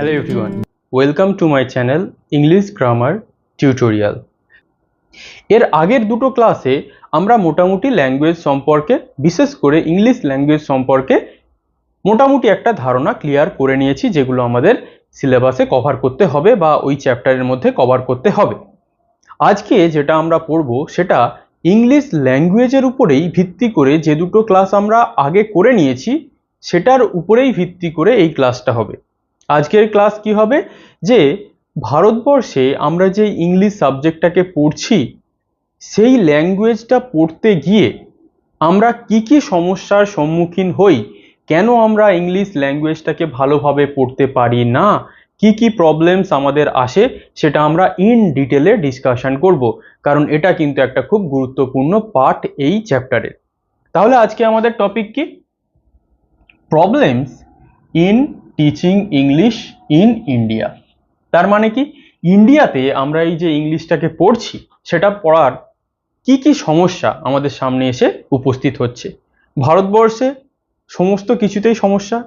Hello everyone, welcome to my channel English Grammar Tutorial. এর আগের দুটো ক্লাসে আমরা মোটামুটি ল্যাঙ্গুয়েজ সম্পর্কে, বিশেষ করে ইংলিশ ল্যাঙ্গুয়েজ সম্পর্কে মোটামুটি একটা ধারণা ক্লিয়ার করে নিয়েছি, যেগুলো আমাদের সিলেবাসে কভার করতে হবে বা ওই চ্যাপ্টারের মধ্যে কভার করতে হবে। আজকে যেটা আমরা পড়ব সেটা ইংলিশ ল্যাঙ্গুয়েজের উপরেই ভিত্তি করে, যে দুটো ক্লাস আমরা আগে করে নিয়েছি সেটার উপরেই ভিত্তি করে এই ক্লাসটা হবে। আজকের ক্লাস কি হবে, যে ভারতবর্ষে আমরা যে ইংলিশ সাবজেক্টটাকে পড়ছি সেই ল্যাঙ্গুয়েজটা পড়তে গিয়ে আমরা কি সমস্যার সম্মুখীন হই, কেন আমরা ইংলিশ ল্যাঙ্গুয়েজটাকে ভালোভাবে পড়তে পারি না, কি প্রবলেমস আমাদের আসে, সেটা আমরা ইন ডিটেলে ডিসকাশন করব, কারণ এটা কিন্তু একটা খুব গুরুত্বপূর্ণ পার্ট এই চ্যাপ্টারে। তাহলে আজকে আমাদের টপিক কি? Problems in teaching English in India. তার মানে কি, ইন্ডিয়াতে আমরা এই যে ইংলিশটাকে পড়ছি সেটা পড়ার কি সমস্যা আমাদের সামনে এসে উপস্থিত হচ্ছে। ভারতবর্ষে সমস্ত কিছুতেই সমস্যা,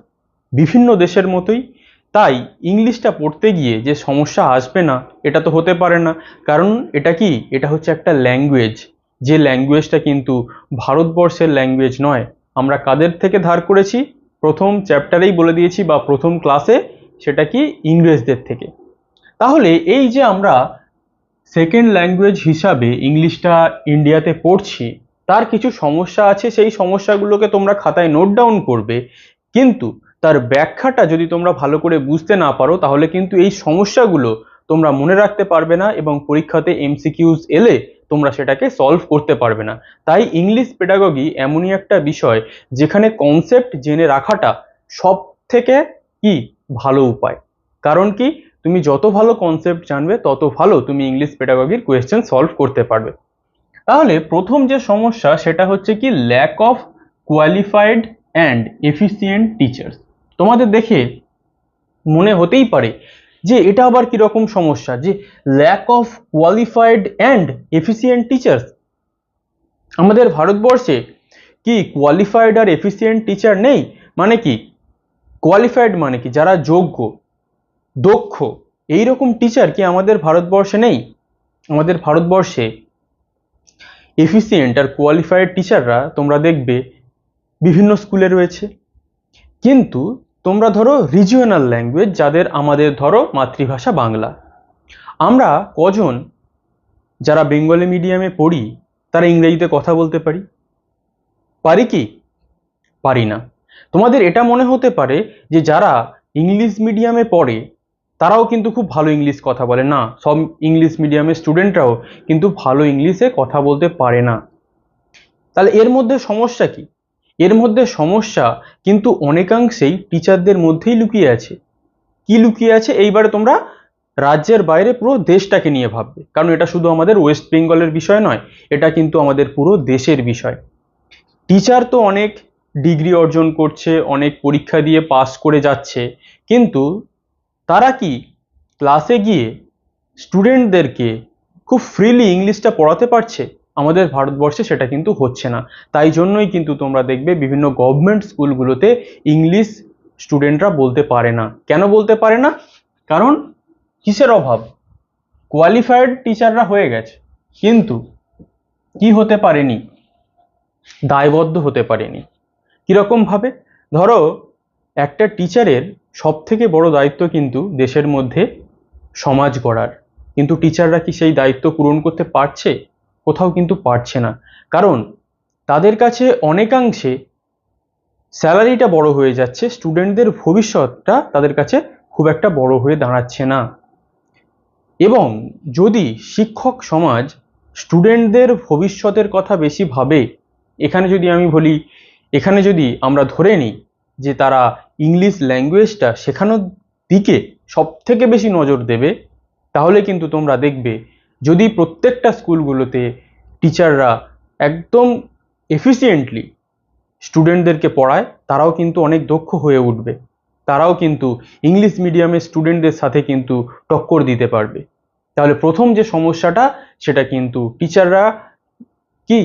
বিভিন্ন দেশের মতোই। তাই ইংলিশটা পড়তে গিয়ে যে সমস্যা আসবে না এটা তো হতে পারে না, কারণ এটা কি, এটা হচ্ছে একটা ল্যাঙ্গুয়েজ, যে ল্যাঙ্গুয়েজটা কিন্তু ভারতবর্ষের ল্যাঙ্গুয়েজ নয়। আমরা কাদের থেকে ধার করেছি প্রথম চ্যাপ্টারেই বলে দিয়েছি, বা প্রথম ক্লাসে, সেটা কি ইংরেজদের থেকে। তাহলে এই যে আমরা সেকেন্ড ল্যাঙ্গুয়েজ হিসাবে ইংলিশটা ইন্ডিয়াতে পড়ছি, তার কিছু সমস্যা আছে, সেই সমস্যাগুলোকে তোমরা খাতায় নোট ডাউন করবে, কিন্তু তার ব্যাখ্যাটা যদি তোমরা ভালো করে বুঝতে না পারো তাহলে কিন্তু এই সমস্যাগুলো তোমরা মনে রাখতে পারবে না, এবং পরীক্ষাতে এমসিকিউজ এলে তোমরা সেটাকে সলভ করতে পারবে না। তাই ইংলিশ পেডাগজি এমনই একটা বিষয় যেখানে কনসেপ্ট জেনে রাখাটা সব থেকে কি ভালো উপায়। কারণ কি, তুমি যত ভালো কনসেপ্ট জানবে তত ভালো তুমি ইংলিশ পেডাগজির কোয়েশ্চেন সলভ করতে পারবে। তাহলে প্রথম যে সমস্যা সেটা হচ্ছে কি, lack of qualified and efficient teachers. তোমাদের দেখে মনে হতেই পারে যে এটা আবার কিরকম সমস্যা, যে lack of qualified and efficient teachers. আমাদের ভারতবর্ষে কি কোয়ালিফাইড আর এফিসিয়েন্ট টিচার নেই? মানে কি, কোয়ালিফাইড মানে কি যারা যোগ্য, দক্ষ, এইরকম টিচার কি আমাদের ভারতবর্ষে নেই? আমাদের ভারতবর্ষে এফিসিয়েন্ট আর কোয়ালিফাইড টিচাররা তোমরা দেখবে বিভিন্ন স্কুলে রয়েছে, কিন্তু তোমরা ধরো রিজিওনাল ল্যাঙ্গুয়েজ, যাদের আমাদের ধরো মাতৃভাষা বাংলা, আমরা কজন যারা বেঙ্গলি মিডিয়ামে পড়ি তারা ইংরেজিতে কথা বলতে পারি? পারি কি? পারি না। তোমাদের এটা মনে হতে পারে যে যারা ইংলিশ মিডিয়ামে পড়ে তারাও কিন্তু খুব ভালো ইংলিশ কথা বলে। না, সব ইংলিশ মিডিয়ামের স্টুডেন্টরাও কিন্তু ভালো ইংলিশে কথা বলতে পারে না। তাহলে এর মধ্যে সমস্যা কি? এর মধ্যে সমস্যা কিন্তু অনেকাংশেই টিচারদের মধ্যেই লুকিয়ে আছে। কি লুকিয়ে আছে? এইবারে তোমরা রাজ্যের বাইরে পুরো দেশটাকে নিয়ে ভাববে, কারণ এটা শুধু আমাদের ওয়েস্ট বেঙ্গলের বিষয় নয়, এটা কিন্তু আমাদের পুরো দেশের বিষয়। টিচার তো অনেক ডিগ্রি অর্জন করছে, অনেক পরীক্ষা দিয়ে পাস করে যাচ্ছে, কিন্তু তারা কি ক্লাসে গিয়ে স্টুডেন্টদেরকে খুব ফ্রিলি ইংলিশটা পড়াতে পারছে? আমাদের ভারতবর্ষে সেটা কিন্তু হচ্ছে না। তাই জন্যই কিন্তু তোমরা দেখবে বিভিন্ন গভর্নমেন্ট স্কুলগুলোতে ইংলিশ স্টুডেন্টরা বলতে পারে না। কেন বলতে পারে না? কারণ কিসের অভাব? কোয়ালিফাইড টিচাররা হয়ে গেছে, কিন্তু কি হতে পারেনি? দায়বদ্ধ হতে পারেনি। কিরকম ভাবে? ধরো একটা টিচারের সব থেকে বড় দায়িত্ব কিন্তু দেশের মধ্যে সমাজ গড়ার, কিন্তু টিচাররা কি সেই দায়িত্ব পূরণ করতে পারছে? কোথাও কিন্তু পারছে না, কারণ তাদের কাছে অনেকাংশে স্যালারিটা বড় হয়ে যাচ্ছে, স্টুডেন্টদের ভবিষ্যৎটা তাদের কাছে খুব একটা বড় হয়ে দাঁড়াচ্ছে না। এবং যদি শিক্ষক সমাজ স্টুডেন্টদের ভবিষ্যতের কথা বেশি ভাবে, এখানে যদি আমি বলি, এখানে যদি আমরা ধরে নিই যে তারা ইংলিশ ল্যাঙ্গুয়েজটা শেখানোর দিকে সব থেকে বেশি নজর দেবে, তাহলে কিন্তু তোমরা দেখবে যদি প্রত্যেকটা স্কুলগুলোতে টিচাররা একদম এফিসিয়েন্টলি স্টুডেন্টদেরকে পড়ায়, তারাও কিন্তু অনেক দক্ষ হয়ে উঠবে, তারাও কিন্তু ইংলিশ মিডিয়ামের স্টুডেন্টদের সাথে কিন্তু টক্কর দিতে পারবে। তাহলে প্রথম যে সমস্যাটা সেটা কিন্তু টিচাররা কি,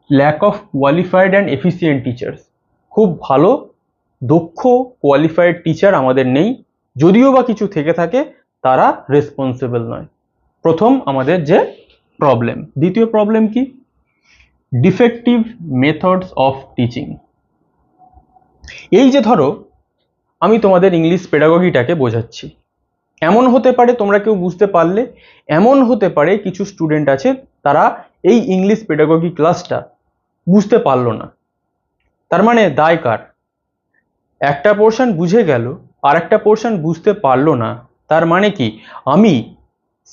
lack of qualified and efficient teachers. খুব ভালো দক্ষ কোয়ালিফাইড টিচার আমাদের নেই যদিও বা কিছু থেকে থাকে তারা রেসপন্সিবল নয়। প্রথম আমাদের যে প্রবলেম। দ্বিতীয় প্রবলেম কি? Defective methods of teaching. এই যে ধরো আমি তোমাদের ইংলিশ পেডাগজিটাকে বোঝাচ্ছি, এমন হতে পারে তোমরা কেউ বুঝতে পারলে, এমন হতে পারে কিছু স্টুডেন্ট আছে তারা এই ইংলিশ পেডাগজি ক্লাসটা বুঝতে পারলো না। তার মানে দায় কার? একটা পোর্শন বুঝে গেল আর একটা পোর্শন বুঝতে পারলো না, তার মানে কি আমি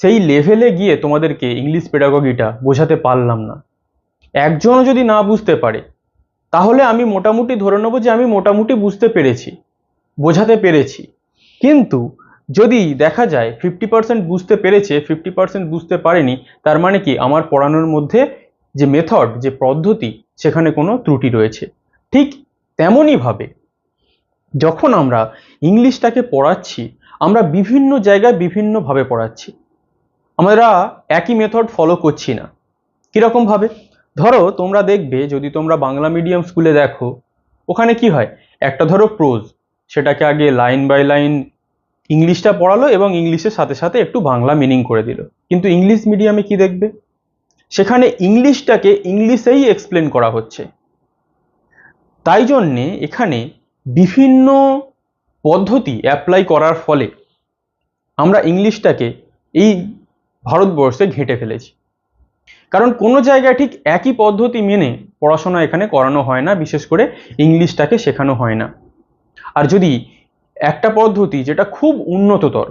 সেই লেভেলে গিয়ে তোমাদেরকে ইংলিশ পেডাগজিটা বোঝাতে পারলাম না। একজনও যদি না বুঝতে পারে তাহলে আমি মোটামুটি ধরে নেবো যে আমি মোটামুটি বুঝতে পেরেছি, বোঝাতে পেরেছি। কিন্তু যদি দেখা যায় 50% বুঝতে পেরেছে, 50% বুঝতে পারেনি, তার মানে কি আমার পড়ানোর মধ্যে যে মেথড, যে পদ্ধতি, সেখানে কোনো ত্রুটি রয়েছে। ঠিক তেমনই ভাবে যখন আমরা ইংলিশটাকে পড়াচ্ছি, আমরা বিভিন্ন জায়গায় বিভিন্নভাবে পড়াচ্ছি, আমরা একই মেথড ফলো করছি না। কিরকম ভাবে? ধরো তোমরা দেখবে, যদি তোমরা বাংলা মিডিয়াম স্কুলে দেখো, ওখানে কি হয়, একটা ধরো প্রোজ, সেটাকে আগে লাইন বাই লাইন ইংলিশটা পড়ালো এবং ইংলিশের সাথে সাথে একটু বাংলা মিনিং করে দিল। কিন্তু ইংলিশ মিডিয়ামে কি দেখবে, সেখানে ইংলিশটাকে ইংলিশেই এক্সপ্লেন করা হচ্ছে। তাই জন্যে এখানে বিভিন্ন পদ্ধতি অ্যাপ্লাই করার ফলে আমরা ইংলিশটাকে এই ভারতবর্ষে ঘেঁটে ফেলেছি। কারণ কোনো জায়গায় ঠিক একই পদ্ধতি মেনে পড়াশোনা এখানে করানো হয় না, বিশেষ করে ইংলিশটাকে শেখানো হয় না। আর যদি একটা পদ্ধতি যেটা খুব উন্নততর,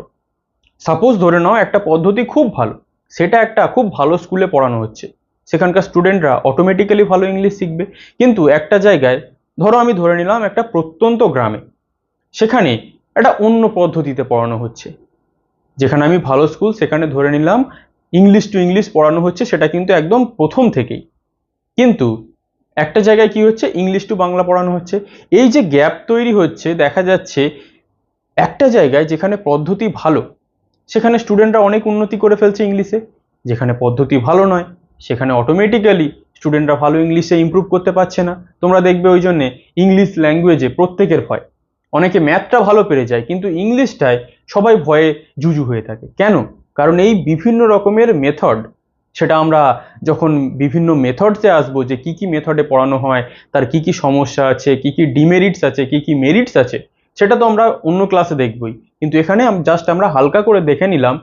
সাপোজ ধরে নাও একটা পদ্ধতি খুব ভালো, সেটা একটা খুব ভালো স্কুলে পড়ানো হচ্ছে, সেখানকার স্টুডেন্টরা অটোমেটিক্যালি ভালো ইংলিশ শিখবে। কিন্তু একটা জায়গায়, ধরো আমি ধরে নিলাম একটা প্রত্যন্ত গ্রামে, সেখানে একটা অন্য পদ্ধতিতে পড়ানো হচ্ছে, যেখানে আমি ভালো স্কুল, সেখানে ধরে নিলাম ইংলিশ টু ইংলিশ পড়ানো হচ্ছে, সেটা কিন্তু একদম প্রথম থেকেই। কিন্তু একটা জায়গায় কি হচ্ছে, ইংলিশ টু বাংলা পড়ানো হচ্ছে। এই যে গ্যাপ তৈরি হচ্ছে, দেখা যাচ্ছে একটা জায়গায় যেখানে পদ্ধতি ভালো, সেখানে স্টুডেন্টরা অনেক উন্নতি করে ফেলছে ইংলিশে, যেখানে পদ্ধতি ভালো নয় সেখানে অটোমেটিক্যালি স্টুডেন্টরা ভালো ইংলিশে ইমপ্রুভ করতে পারছে না। তোমরা দেখবে ওই জন্যে ইংলিশ ল্যাঙ্গুয়েজে প্রত্যেকের ভয়। অনেকে ম্যাথটা ভালো পেরে যায়, কিন্তু ইংলিশটায় সবাই ভয়ে জুজু হয়ে থাকে। কেন? কারণ এই বিভিন্ন রকমের মেথড, সেটা আমরা যখন বিভিন্ন মেথডসে আসবো, যে কি কি মেথডে পড়ানো হয়, তার কি কি সমস্যা আছে, কি কি ডিমেরিটস আছে, কি কি মেরিটস আছে, সেটা তো আমরা অন্য ক্লাসে দেখবই। কিন্তু এখানে জাস্ট আমরা হালকা করে দেখে নিলাম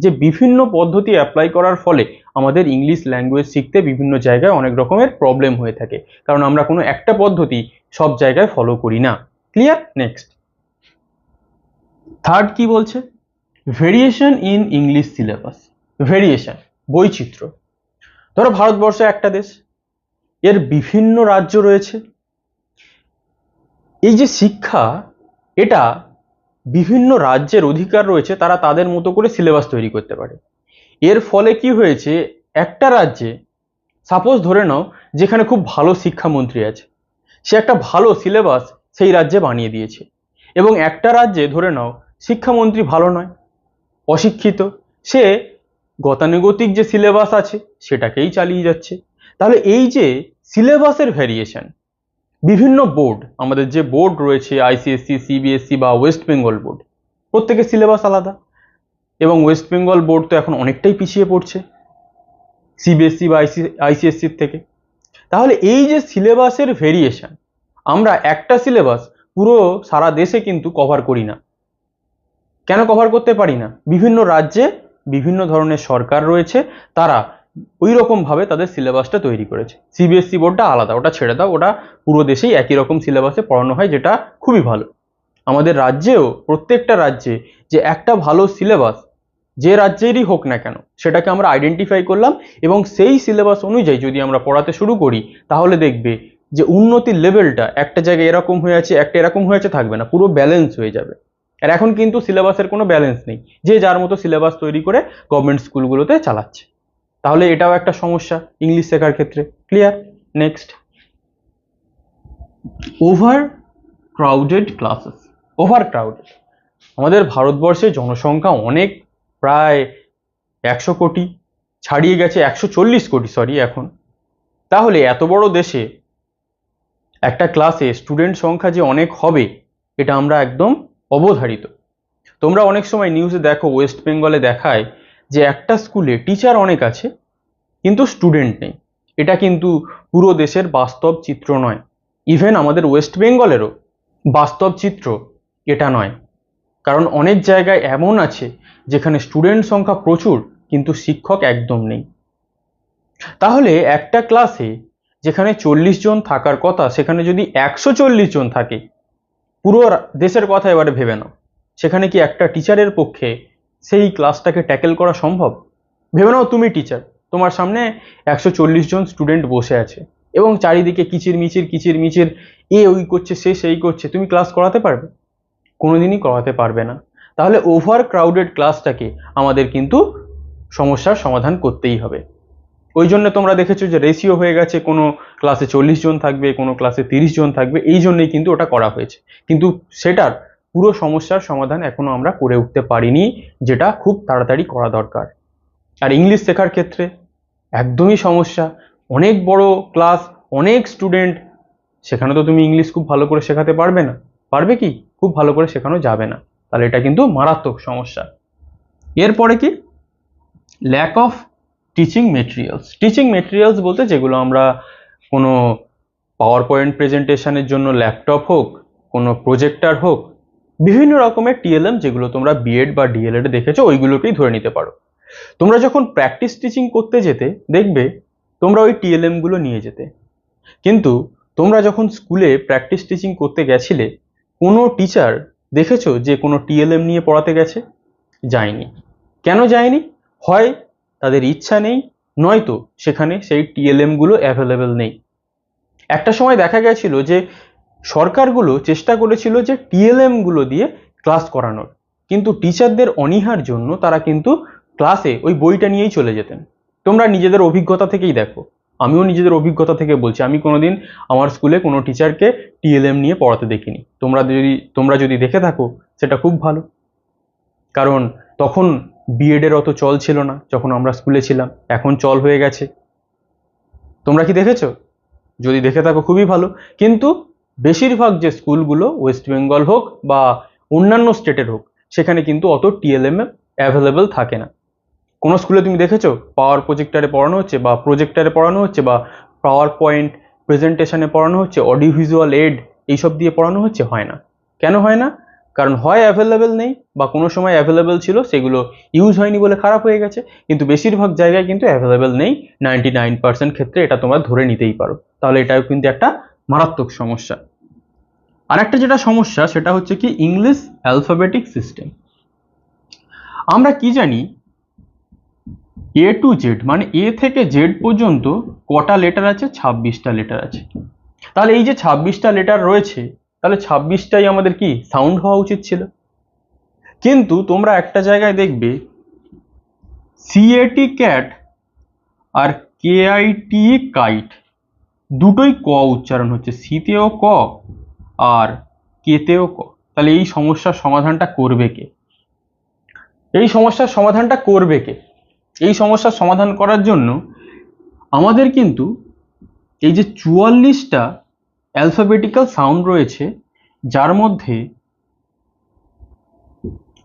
যে বিভিন্ন পদ্ধতি অ্যাপ্লাই করার ফলে আমাদের ইংলিশ ল্যাঙ্গুয়েজ শিখতে বিভিন্ন জায়গায় অনেক রকমের প্রবলেম হয়ে থাকে, কারণ আমরা কোনো একটা পদ্ধতি সব জায়গায় ফলো করি না। ক্লিয়ার? নেক্সট, থার্ড কি বলছে? Variation in English syllabus. Variation, বৈচিত্র্য। ধরো ভারতবর্ষ একটা দেশ, এর বিভিন্ন রাজ্য রয়েছে। এই যে শিক্ষা, এটা বিভিন্ন রাজ্যের অধিকার রয়েছে, তারা তাদের মতো করে সিলেবাস তৈরি করতে পারে। এর ফলে কি হয়েছে, একটা রাজ্যে সাপোজ ধরে নাও যেখানে খুব ভালো শিক্ষামন্ত্রী আছে, সে একটা ভালো সিলেবাস সেই রাজ্যে বানিয়ে দিয়েছে। এবং একটা রাজ্যে ধরে নাও শিক্ষামন্ত্রী ভালো নয়, অশিক্ষিত, সে গতানুগতিক যে সিলেবাস আছে সেটাকেই চালিয়ে যাচ্ছে। তাহলে এই যে সিলেবাসের ভ্যারিয়েশন, বিভিন্ন বোর্ড, আমাদের যে বোর্ড রয়েছে আইসিএসসি, সিবিএসসি বা ওয়েস্ট বেঙ্গল বোর্ড, প্রত্যেকের সিলেবাস আলাদা। এবং ওয়েস্ট বেঙ্গল বোর্ড তো এখন অনেকটাই পিছিয়ে পড়ছে সিবিএসসি বা আইসিএসসির থেকে। তাহলে এই যে সিলেবাসের ভেরিয়েশন, আমরা একটা সিলেবাস পুরো সারা দেশে কিন্তু কভার করি না। কেন কভার করতে পারি না? বিভিন্ন রাজ্যে বিভিন্ন ধরনের সরকার রয়েছে, তারা ওই রকম ভাবে তাদের সিলেবাসটা তৈরি করেছে। সিবিএসসি বোর্ডটা আলাদা, ওটা ছেড়ে দাও, ওটা পুরো দেশেই একই রকম সিলেবাসে পড়ানো হয়, যেটা খুবই ভালো। আমাদের রাজ্যেও প্রত্যেকটা রাজ্যে যে একটা ভালো সিলেবাস, যে রাজ্যেরই হোক না কেন, সেটাকে আমরা আইডেন্টিফাই করলাম এবং সেই সিলেবাস অনুযায়ী যদি আমরা পড়াতে শুরু করি, তাহলে দেখবে যে উন্নতির লেভেলটা একটা জায়গায় এরকম হয়ে আছে, একটা এরকম হয়ে আছে, থাকবে না, পুরো ব্যালেন্স হয়ে যাবে। আর এখন কিন্তু সিলেবাসের কোনো ব্যালেন্স নেই, যে যার মতো সিলেবাস তৈরি করে গভর্নমেন্ট স্কুলগুলোতে চালাচ্ছে। তাহলে এটাও একটা সমস্যা ইংলিশ শেখার ক্ষেত্রে। Clear? Next, over crowded classes. Over crowded, আমাদের ভারতবর্ষে জনসংখ্যা অনেক, প্রায় 100 কোটি ছাড়িয়ে গেছে, 140 কোটি সরি এখন। তাহলে এত বড় দেশে একটা ক্লাসে স্টুডেন্ট সংখ্যা যে অনেক হবে, এটা আমরা একদম অবধারিত। তোমরা অনেক সময় নিউজে দেখো, ওয়েস্ট বেঙ্গলে দেখায় যে একটা স্কুলে টিচার অনেক আছে কিন্তু স্টুডেন্ট নেই। এটা কিন্তু পুরো দেশের বাস্তব চিত্র নয়, ইভেন আমাদের ওয়েস্ট বেঙ্গলেরও বাস্তব চিত্র এটা নয়। কারণ অনেক জায়গায় এমন আছে যেখানে স্টুডেন্ট সংখ্যা প্রচুর কিন্তু শিক্ষক একদম নেই। তাহলে একটা ক্লাসে যেখানে 40 জন থাকার কথা সেখানে যদি 140 জন থাকে, পুরো দেশের কথা এবারে ভেবে নাও, সেখানে কি একটা টিচারের পক্ষে সেই ক্লাসটাকে ট্যাকেল করা সম্ভব? ভেবে নাও তুমি টিচার, তোমার সামনে 140 জন স্টুডেন্ট বসে আছে এবং চারিদিকে কিচির মিচির, এ ওই করছে, সে সেই করছে, তুমি ক্লাস করাতে পারবে? কোনোদিনই করাতে পারবে না। তাহলে ওভার ক্রাউডেড ক্লাসটাকে আমাদের কিন্তু সমস্যার সমাধান করতেই হবে। ওই জন্য তোমরা দেখেছো যে রেশিও হয়ে গেছে, কোনো ক্লাসে 40 জন থাকবে, কোনো ক্লাসে 30 জন থাকবে, এই জন্যই কিন্তু ওটা করা হয়েছে। কিন্তু সেটার পুরো সমস্যার সমাধান এখনো আমরা করে উঠতে পারিনি, যেটা খুব তাড়াতাড়ি করা দরকার। আর ইংলিশ শেখার ক্ষেত্রে একদমই সমস্যা, অনেক বড় ক্লাস, অনেক স্টুডেন্ট, সেখানে তো তুমি ইংলিশ খুব ভালো করে শেখাতে পারবে না। পারবে কি? খুব ভালো করে শেখানো যাবে না। তাহলে এটা কিন্তু মারাত্মক সমস্যা। এরপরে কি? Lack of teaching materials. Teaching materials বলতে যেগুলো আমরা কোনো পাওয়ার পয়েন্ট প্রেজেন্টেশনের জন্য ল্যাপটপ হোক, কোনো প্রজেক্টর হোক, বিভিন্ন রকমের টিএলএম যেগুলো তোমরা বিএড বা ডিএলএড দেখেছো ওইগুলোকেই ধরে নিতে পারো। তোমরা যখন প্র্যাকটিস টিচিং করতে যেতে দেখবে তোমরা ওই টিএলএম গুলো নিয়ে যেতে, কিন্তু তোমরা যখন স্কুলে প্র্যাকটিস টিচিং করতে গেছিলে কোনো টিচার দেখেছো যে কোনো টিএলএম নিয়ে পড়াতে গেছে? যায়নি। কেন যায়নি? হয় তাদের ইচ্ছা নেই, নয়তো সেখানে সেই টিএলএম গুলো অ্যাভেলেবেল নেই। একটা সময় দেখা গেছিল যে সরকারগুলো চেষ্টা করেছিল যে টিএলএম গুলো দিয়ে ক্লাস করানোর, কিন্তু টিচারদের অনীহার জন্য তারা কিন্তু ক্লাসে ওই বইটা নিয়েই চলে যেতেন। তোমরা নিজেদের অভিজ্ঞতা থেকেই দেখো, আমিও নিজেদের অভিজ্ঞতা থেকে বলছি, আমি কোনোদিন আমার স্কুলে কোনো টিচারকে টিএলএম নিয়ে পড়াতে দেখিনি। তোমরা যদি দেখে থাকো সেটা খুব ভালো, কারণ তখন বিএড এর অত চল ছিল না যখন আমরা স্কুলে ছিলাম, এখন চল হয়ে গেছে। তোমরা কি দেখেছো? যদি দেখে থাকো খুবই ভালো। কিন্তু বেশিরভাগ যে স্কুলগুলো ওয়েস্ট বেঙ্গল হোক বা অন্যান্য স্টেটের হোক, সেখানে কিন্তু অত টিএলএম অ্যাভেলেবেল থাকে না। কোনো স্কুলে তুমি দেখেছো পাওয়ার প্রজেক্টারে পড়ানো হচ্ছে বা প্রজেক্টারে পড়ানো হচ্ছে বা পাওয়ার পয়েন্ট প্রেজেন্টেশনে পড়ানো হচ্ছে, অডিও ভিজুয়াল এড এইসব দিয়ে পড়ানো হচ্ছে? হয় না। কেন হয় না? কারণ হয় অ্যাভেলেবেল নেই, বা কোনো সময় অ্যাভেলেবেল ছিল সেগুলো ইউজ হয়নি বলে খারাপ হয়ে গেছে, কিন্তু বেশিরভাগ জায়গায় কিন্তু অ্যাভেলেবেল নেই। 99% ক্ষেত্রে এটা তোমরা ধরে নিতেই পারো। তাহলে এটাও কিন্তু একটা মারাত্মক সমস্যা। আর একটা যেটা সমস্যা সেটা হচ্ছে কি ইংলিশ অ্যালফাবেটিক সিস্টেম। আমরা কি জানি এ টু জেড মানে এ থেকে জেড পর্যন্ত কটা লেটার আছে? 26টা লেটার আছে। তাহলে এই যে 26টা লেটার রয়েছে, তাহলে 26টাই আমাদের কি সাউন্ড হওয়া উচিত ছিল। কিন্তু তোমরা একটা জায়গায় দেখবে সিএটি ক্যাট আর কেআইটি কাইট দুটোই ক উচ্চারণ হচ্ছে, সিতেও ক আর কেতেও ক। তাহলে এই সমস্যার সমাধানটা করবে কে? এই সমস্যার সমাধানটা করবে কে? এই সমস্যার সমাধান করার জন্য আমাদের কিন্তু এই যে 44টা অ্যালফাবেটিক্যাল সাউন্ড রয়েছে, যার মধ্যে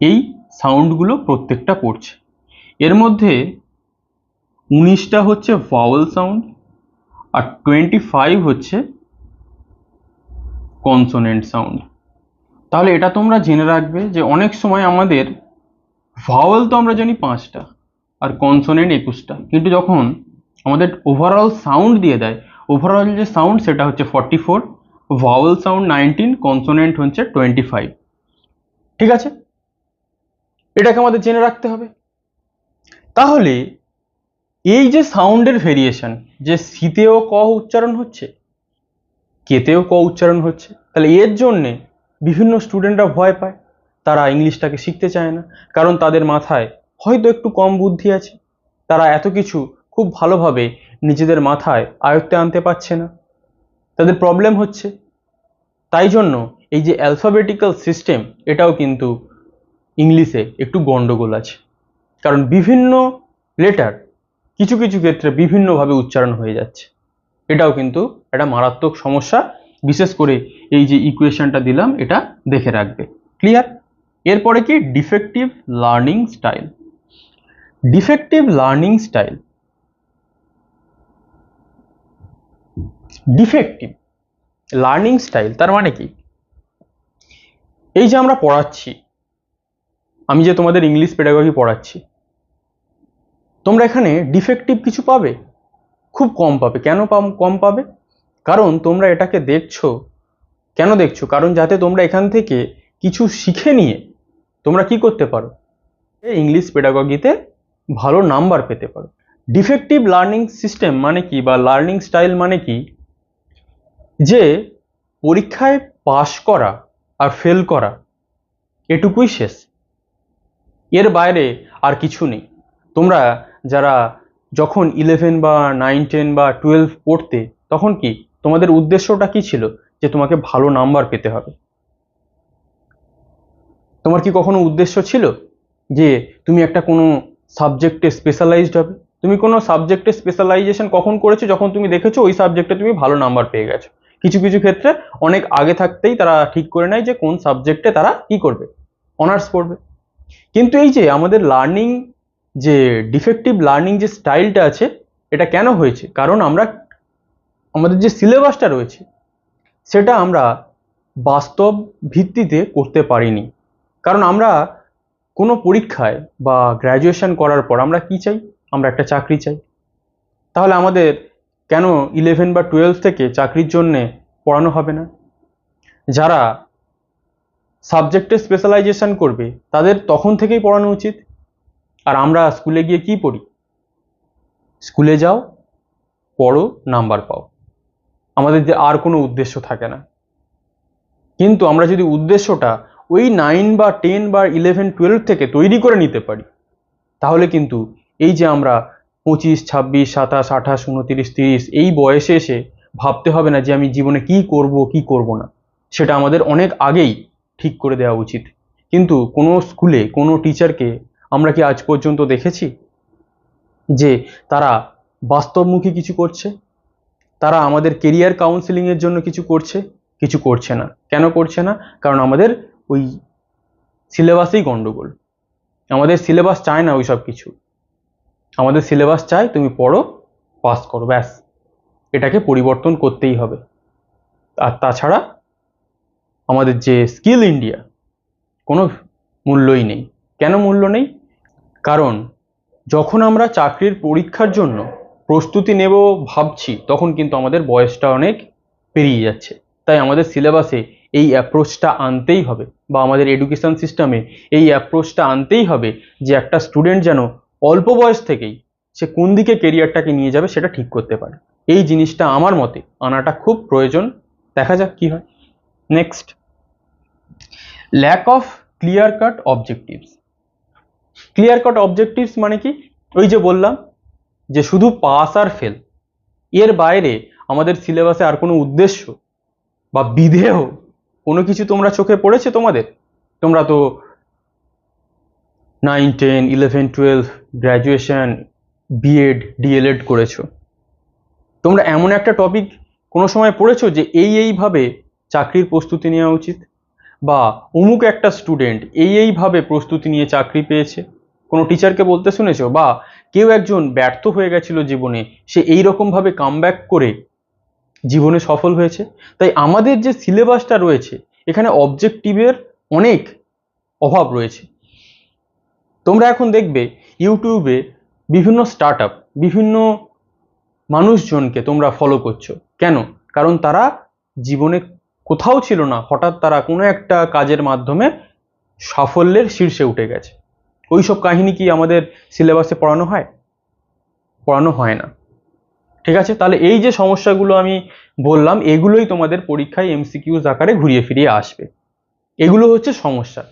এই সাউন্ডগুলো প্রত্যেকটা পড়ছে, এর মধ্যে 19টা হচ্ছে ভাওয়েল সাউন্ড আর 25 হচ্ছে কনসোনেন্ট সাউন্ড। তাহলে এটা তোমরা জেনে রাখবে যে অনেক সময় আমাদের ভাওয়েল তো আমরা জানি 5টা আর কনসোনেন্ট 21টা, কিন্তু যখন আমাদের ওভারঅল সাউন্ড দিয়ে দেয়, ওভারঅল যে সাউন্ড সেটা হচ্ছে 44, ভাওয়েল সাউন্ড 19, কনসোনেন্ট হচ্ছে 25। ঠিক আছে, এটাকে আমাদের জেনে রাখতে হবে। তাহলে এই যে সাউন্ডের ভেরিয়েশন, যে সিতেও ক উচ্চারণ হচ্ছে, কেতেও ক উচ্চারণ হচ্ছে, তাহলে এর জন্যে বিভিন্ন স্টুডেন্টরা ভয় পায়, তারা ইংলিশটাকে শিখতে চায় না, কারণ তাদের মাথায় হয়তো একটু কম বুদ্ধি আছে, তারা এত কিছু খুব ভালোভাবে নিজেদের মাথায় আয়ত্তে আনতে পারছে না, তাদের প্রবলেম হচ্ছে। তাই জন্য এই যে অ্যালফাবেটিক্যাল সিস্টেম, এটাও কিন্তু ইংলিশে একটু গন্ডগোল আছে, কারণ বিভিন্ন লেটার কিছু কিছু ক্ষেত্রে বিভিন্নভাবে উচ্চারণ হয়ে যাচ্ছে। এটাও কিন্তু একটা মারাত্মক সমস্যা, বিশেষ করে এই যে ইকুয়েশনটা দিলাম এটা দেখে রাখবে। ক্লিয়ার? এরপরে কি defective learning style. Defective learning style, defective learning style তার মানে কি? এই যে আমরা পড়াচ্ছি, আমি যে তোমাদের ইংলিশ পেডাগজি পড়াচ্ছি, তোমরা এখানে ডিফেক্টিভ কিছু পাবে? খুব কম পাবে। কেন কম পাবে? কারণ তোমরা এটাকে দেখছো, কেন দেখছো? কারণ যাতে তোমরা এখান থেকে কিছু শিখে নিয়ে তোমরা কি করতে পারো, ইংলিশ পেডাগজিতে ভালো নাম্বার পেতে পারো। ডিফেক্টিভ লার্নিং সিস্টেম মানে কি, বা লার্নিং স্টাইল মানে কি, যে পরীক্ষায় পাশ করা আর ফেল করা এটুকুই শেষ, এর বাইরে আর কিছু নেই। তোমরা যারা যখন 11 বা 9, 10 বা 12 পড়তে, তখন কি তোমাদের উদ্দেশ্যটা কি ছিল? যে তোমাকে ভালো নাম্বার পেতে হবে। তোমার কি কখনো উদ্দেশ্য ছিল যে তুমি একটা কোনো সাবজেক্টে স্পেশালাইজড হবে? তুমি কোনো সাবজেক্টে স্পেশালাইজেশন কখন করেছো? যখন তুমি দেখেছো ওই সাবজেক্টে তুমি ভালো নাম্বার পেয়ে গেছো। কিছু কিছু ক্ষেত্রে অনেক আগে থাকতেই তারা ঠিক করে নেয় যে কোন সাবজেক্টে তারা কি করবে, অনার্স পড়বে। কিন্তু এই যে আমাদের লার্নিং, যে ডিফেক্টিভ লার্নিং যে স্টাইলটা আছে, এটা কেন হয়েছে? কারণ আমরা আমাদের যে সিলেবাসটা রয়েছে সেটা আমরা বাস্তব ভিত্তিতে করতে পারিনি। কারণ আমরা কোনো পরীক্ষায় বা গ্র্যাজুয়েশন করার পর আমরা কি চাই? আমরা একটা চাকরি চাই। তাহলে আমাদের কেন 11 বা 12 থেকে চাকরির জন্যে পড়ানো হবে না? যারা সাবজেক্টে স্পেশালাইজেশন করবে তাদের তখন থেকেই পড়ানো উচিত। আর আমরা স্কুলে গিয়ে কি পড়ি? স্কুলে যাও, পড়ো, নাম্বার পাও, আমাদের যে আর কোনো উদ্দেশ্য থাকে না। কিন্তু আমরা যদি উদ্দেশ্যটা ওই 9 বা 10 বা 11, 12 থেকে তৈরি করে নিতে পারি, তাহলে কিন্তু এই যে আমরা 25, 26, 27, 28, 29, 30 এই বয়সে এসে ভাবতে হবে না যে আমি জীবনে কি করব কি করব না, সেটা আমাদের অনেক আগেই ঠিক করে দেওয়া উচিত। কিন্তু কোনো স্কুলে কোনো টিচারকে আমরা কি আজ পর্যন্ত দেখেছি যে তারা বাস্তবমুখী কিছু করছে? তারা আমাদের কেরিয়ার কাউন্সেলিংয়ের জন্য কিছু করছে? কিছু করছে না। কেন করছে না? কারণ আমাদের ওই সিলেবাসেই গন্ডগোল। আমাদের সিলেবাস চায় না ওই সব কিছু। আমাদের সিলেবাস চাই তুমি পড়ো, পাস করো, ব্যাস। এটাকে পরিবর্তন করতেই হবে। আর তাছাড়া আমাদের যে স্কিল ইন্ডিয়া, কোনো মূল্যই নেই। কেন মূল্য নেই? কারণ যখন আমরা চাকরির পরীক্ষার জন্য প্রস্তুতি নেব ভাবছি, তখন কিন্তু আমাদের বয়সটা অনেক পেরিয়ে যাচ্ছে। তাই আমাদের সিলেবাসে এই অ্যাপ্রোচটা আনতেই হবে, বা আমাদের এডুকেশন সিস্টেমে এই অ্যাপ্রোচটা আনতেই হবে, যে একটা স্টুডেন্ট যেন অল্প বয়স থেকেই সে কোন দিকে কেরিয়ারটাকে নিয়ে যাবে সেটা ঠিক করতে পারে। এই জিনিসটা আমার মতে আনাটা খুব প্রয়োজন। দেখা যাক কি হয়। Next, lack of clear cut objectives. Clear cut objectives মানে কি? ওই যে বললাম যে শুধু পাস আর ফেল, এর বাইরে আমাদের সিলেবাসে আর কোনো উদ্দেশ্য বা বিধেয় কোনো কিছু তোমরা চোখে পড়েছে তোমাদের? তোমরা তো 9, 10, 11, 12 গ্র্যাজুয়েশন, বিএড, ডিএলএড করেছো। তোমরা এমন একটা টপিক কোনো সময় পড়েছো যে এইভাবে চাকরির প্রস্তুতি নেওয়া উচিত, বা অমুক একটা স্টুডেন্ট এইভাবে প্রস্তুতি নিয়ে চাকরি পেয়েছে? কোনো টিচারকে বলতে শুনেছো? বা কেউ একজন ব্যর্থ হয়ে গেছিল জীবনে, সে এইরকম ভাবে কামব্যাক করে জীবনে সফল হয়েছে? তাই আমাদের যে সিলেবাসটা রয়েছে এখানে অবজেক্টিভের অনেক অভাব রয়েছে। তোমরা এখন দেখবে ইউটিউবে বিভিন্ন স্টার্টআপ, বিভিন্ন মানুষজনকে তোমরা ফলো করছো। কেন? কারণ তারা জীবনে কোথাও ছিল না, হঠাৎ তারা কোনো একটা কাজের মাধ্যমে সাফল্যের শীর্ষে উঠে গেছে। ওইসব কাহিনী কি আমাদের সিলেবাসে পড়ানো হয়? পড়ানো হয় না। ঠিক আছে, তাহলে এই যে সমস্যাগুলো আমি বললাম, এগুলোই তোমাদের পরীক্ষায় এমসিকিউজ আকারে ঘুরিয়ে ফিরিয়ে আসবে। এগুলো হচ্ছে সমস্যা।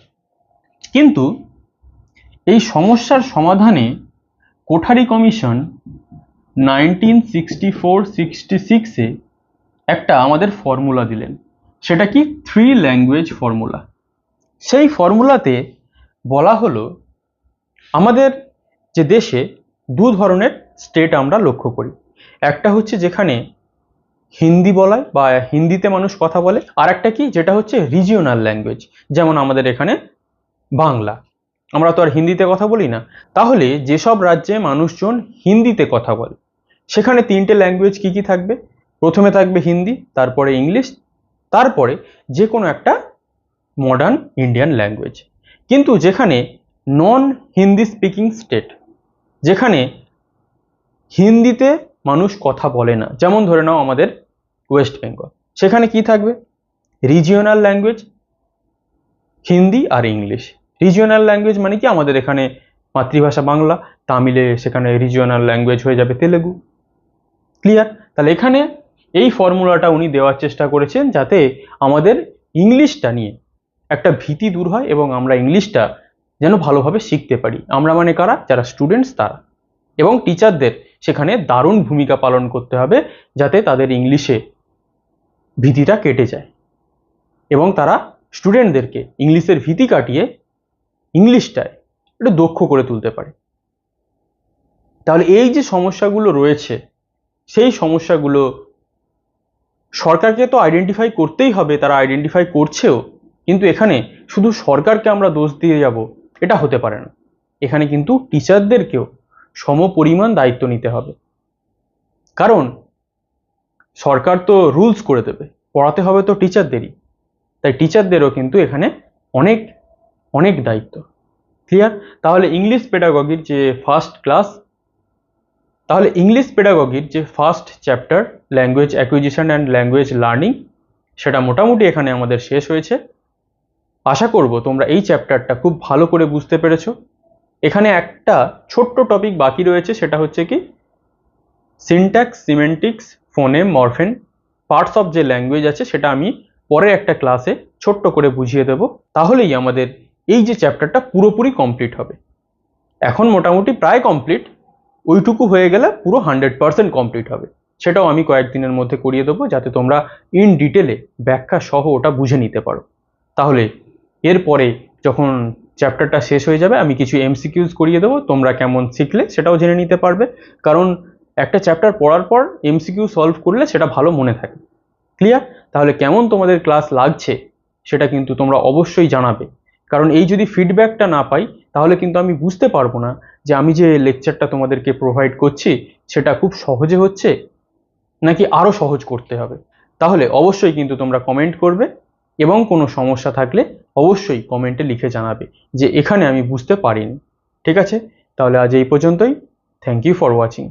কিন্তু এই সমস্যার সমাধানে কোঠারি কমিশন 1964-66-এ একটা আমাদের ফর্মুলা দিলেন। সেটা কি? 3 ল্যাঙ্গুয়েজ ফর্মুলা। সেই ফর্মুলাতে বলা হলো আমাদের যে দেশে দু ধরনের স্টেট আমরা লক্ষ্য করি। একটা হচ্ছে যেখানে হিন্দি বলায় বা হিন্দিতে মানুষ কথা বলে, আর একটা কি, যেটা হচ্ছে রিজিওনাল ল্যাঙ্গুয়েজ। যেমন আমাদের এখানে বাংলা। আমরা তো আর হিন্দিতে কথা বলি না। তাহলে যেসব রাজ্যে মানুষজন হিন্দিতে কথা বলে সেখানে তিনটে ল্যাঙ্গুয়েজ কি কি থাকবে? প্রথমে থাকবে হিন্দি, তারপরে ইংলিশ, তারপরে যে কোনো একটা মডার্ন ইন্ডিয়ান ল্যাঙ্গুয়েজ। কিন্তু যেখানে নন হিন্দি স্পিকিং স্টেট, যেখানে হিন্দিতে মানুষ কথা বলে না, যেমন ধরে নাও আমাদের ওয়েস্ট বেঙ্গল, সেখানে কি থাকবে? রিজিওনাল ল্যাঙ্গুয়েজ, হিন্দি আর ইংলিশ। রিজিওনাল ল্যাঙ্গুয়েজ মানে কি, আমাদের এখানে মাতৃভাষা বাংলা, তামিলে সেখানে রিজিওনাল ল্যাঙ্গুয়েজ হয়ে যাবে তেলেগু। ক্লিয়ার? তাহলে এখানে এই ফর্মুলাটা উনি দেওয়ার চেষ্টা করেছেন যাতে আমাদের ইংলিশটা নিয়ে একটা ভীতি দূর হয় এবং আমরা ইংলিশটা যেন ভালোভাবে শিখতে পারি। আমরা মানে কারা? যারা স্টুডেন্টস তারা। এবং টিচারদের সেখানে দারুণ ভূমিকা পালন করতে হবে যাতে তাদের ইংলিশে ভীতিটা কেটে যায় এবং তারা স্টুডেন্টদেরকে ইংলিশের ভীতি কাটিয়ে ইংলিশটায় একটু দক্ষ করে তুলতে পারে। তাহলে এই যে সমস্যাগুলো রয়েছে, সেই সমস্যাগুলো সরকারকে তো আইডেন্টিফাই করতেই হবে, তারা আইডেন্টিফাই করছেও। কিন্তু এখানে শুধু সরকারকে আমরা দোষ দিয়ে যাব, এটা হতে পারে না। এখানে কিন্তু টিচারদেরকেও সমপরিমাণ দায়িত্ব নিতে হবে। কারণ সরকার তো রুলস করে দেবে, পড়াতে হবে তো টিচারদেরই, তাই টিচারদেরও কিন্তু এখানে অনেক অনেক দায়িত্ব। ক্লিয়ার? তাহলে ইংলিশ পেডাগগির যে first chapter language acquisition and language learning, সেটা মোটামুটি এখানে আমাদের শেষ হয়েছে। আশা করব তোমরা এই চ্যাপ্টারটা খুব ভালো করে বুঝতে পেরেছো। এখানে একটা ছোট্ট টপিক বাকি রয়েছে, সেটা হচ্ছে কি syntax, semantics, phoneme, morpheme, parts of যে ল্যাঙ্গুয়েজ আছে সেটা আমি পরের একটা ক্লাসে ছোট্ট করে বুঝিয়ে দেব। তাহলেই আমাদের এই যে চ্যাপ্টারটা পুরোপুরি কমপ্লিট হবে। এখন মোটামুটি প্রায় কমপ্লিট, ওইটুকু হয়ে গেলে পুরো 100% কমপ্লিট হবে। সেটাও আমি কয়েকদিনের মধ্যে করিয়ে দেবো যাতে তোমরা ইন ডিটেলে ব্যাখ্যা সহ ওটা বুঝে নিতে পারো। তাহলে এরপরে যখন চ্যাপ্টারটা শেষ হয়ে যাবে আমি কিছু এমসিকিউজ করিয়ে দেবো, তোমরা কেমন শিখলে সেটাও জেনে নিতে পারবে। কারণ একটা চ্যাপ্টার পড়ার পর এমসিকিউ সলভ করলে সেটা ভালো মনে থাকে। ক্লিয়ার? তাহলে কেমন তোমাদের ক্লাস লাগছে সেটা কিন্তু তোমরা অবশ্যই জানাবে। কারণ এই যদি ফিডব্যাকটা না পাই তাহলে কিন্তু আমি বুঝতে পারবো না যে আমি যে লেকচারটা তোমাদেরকে প্রোভাইড করছি সেটা খুব সহজে হচ্ছে নাকি আরো সহজ করতে হবে। তাহলে অবশ্যই কিন্তু তোমরা কমেন্ট করবে এবং কোনো সমস্যা থাকলে অবশ্যই কমেন্টে লিখে জানাবে যে এখানে আমি বুঝতে পারিনি। ঠিক আছে? তাহলে আজ এই পর্যন্তই। Thank you for watching.